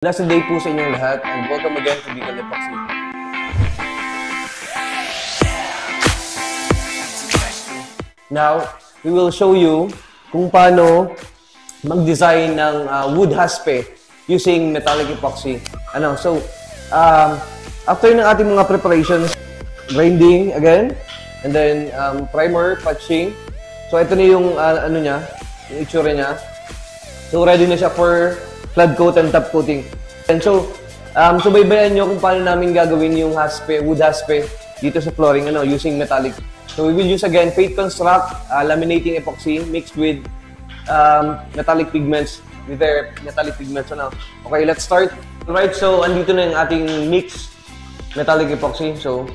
Blessed day po sa inyong lahat and welcome again to Bicol Epoxy. Now, we will show you kung paano mag-design ng wood haspe using metallic epoxy. After ng ating mga preparations, grinding again, and then primer, patching. So, ito na yung yung itsura niya. So, ready na siya for flood coat and top coating. And so, subaybayan nyo kung paano namin gagawin yung haspe, wood haspe dito sa flooring using metallic. So we will use again Fate Construct laminating epoxy mixed with metallic pigments with their metallic pigments. Okay, let's start. Alright, so andito na yung ating mixed metallic epoxy. So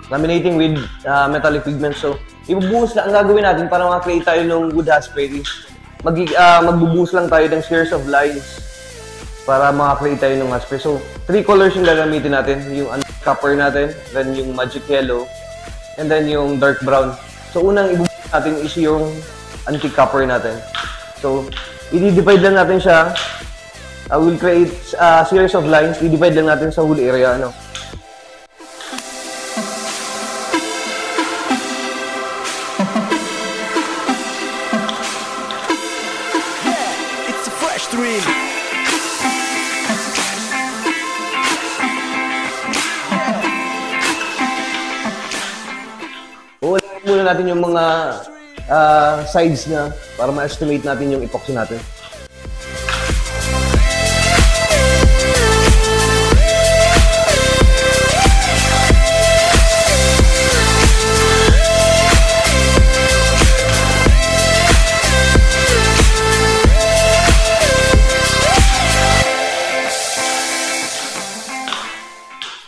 laminating with metallic pigments. So ibubuhos lang ang gagawin natin para ma-create tayo ng wood haspe. Magbubuhos lang tayo ng series of lines para makakreate tayo ng haspe. So, 3 colors yung gagamitin natin. Yung copper natin, then yung magic yellow, and then yung dark brown. So, unang ibubuhos natin is yung antique copper natin. So, i-divide lang natin siya. We'll create a series of lines. I-divide lang natin sa whole area. It's a fresh dream. Muna natin yung mga sides na para ma-estimate natin yung epoxy natin.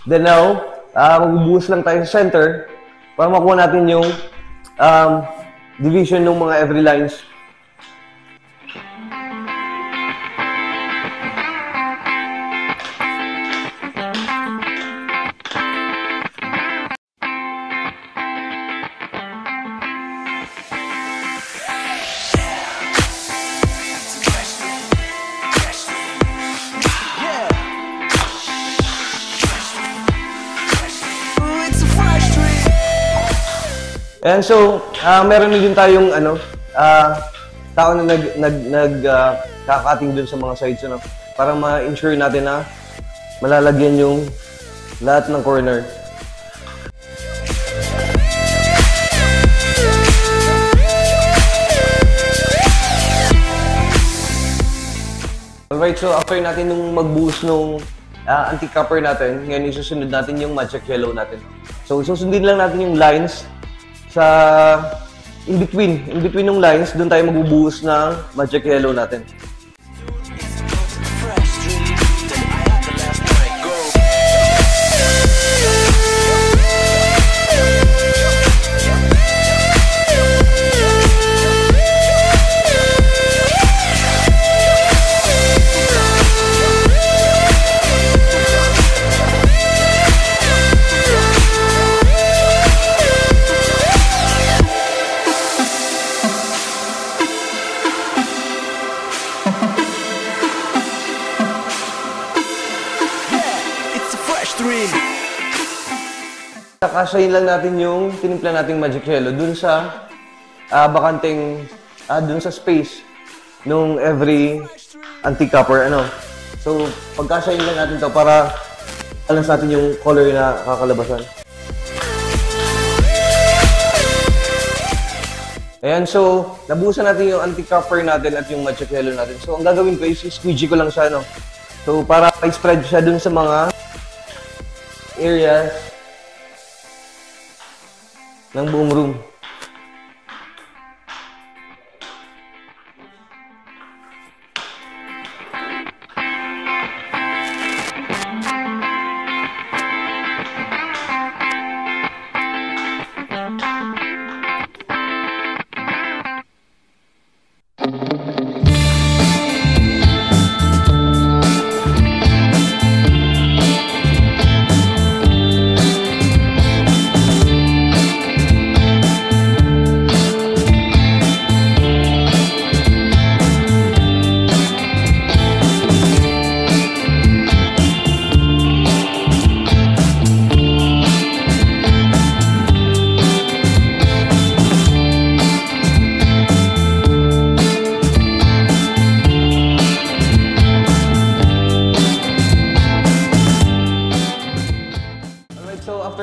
Then now, magbubuhos lang tayo sa center para makuha natin yung division ng mga every lines. And so, meron din tayong tao na kakating dun sa mga sides para ma-ensure natin na malalagyan yung lahat ng corner. Alright, so after natin nung magbuhos nung antique copper natin, ngayon isusunod natin yung magic yellow natin. So, susundin lang natin yung lines sa in between ng lines, doon tayo magbubuhos ng magic yellow natin. Kakasayin lang natin yung tinimpla nating magic yellow dun sa bakanteng dun sa space nung every antique copper So pagkasayin lang natin to para alam sa atin yung color na kakalabasan. Ayan, so nabuhusan natin yung antique copper natin at yung magic yellow natin. So ang gagawin ko is squeegee ko lang siya So para i-spread siya dun sa mga areas ng buong room.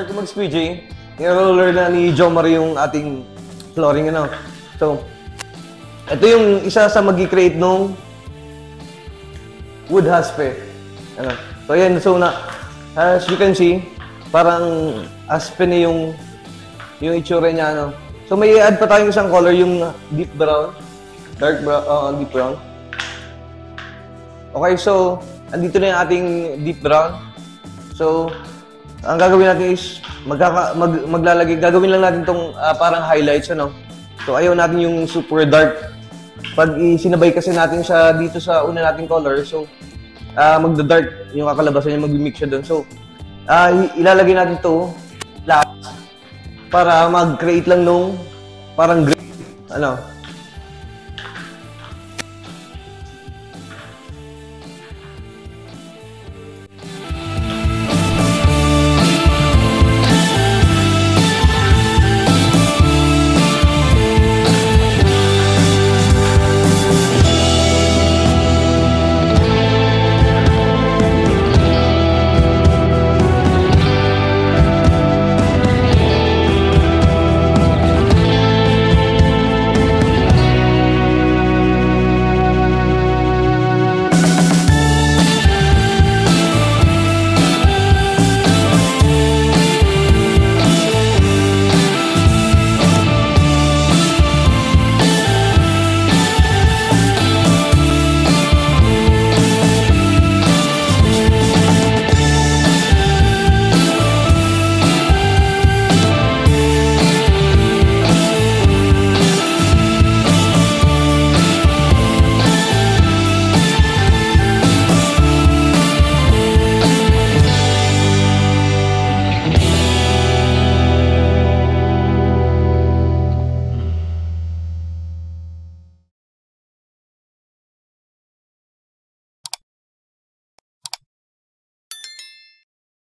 after ko mag-squeegee, i-roller na ni Jomar yung ating flooring, ano. So, ito yung isa sa mag-create nung wood haspe. Ano. So, ayan. So, as you can see, parang aspen na yung itsura niya, ano. So, may i-add pa tayong isang color, yung deep brown. Dark brown, deep brown. Okay, so, andito na yung ating deep brown. So, ang gagawin natin is, gagawin lang natin tong parang highlights, ano. So, ayaw natin yung super dark. Pag isinabay kasi natin siya dito sa una nating color, so, magda-dark yung kakalabasan niya, mag-mix siya doon. So, ilalagay natin to last para mag-create lang nung parang gray, ano.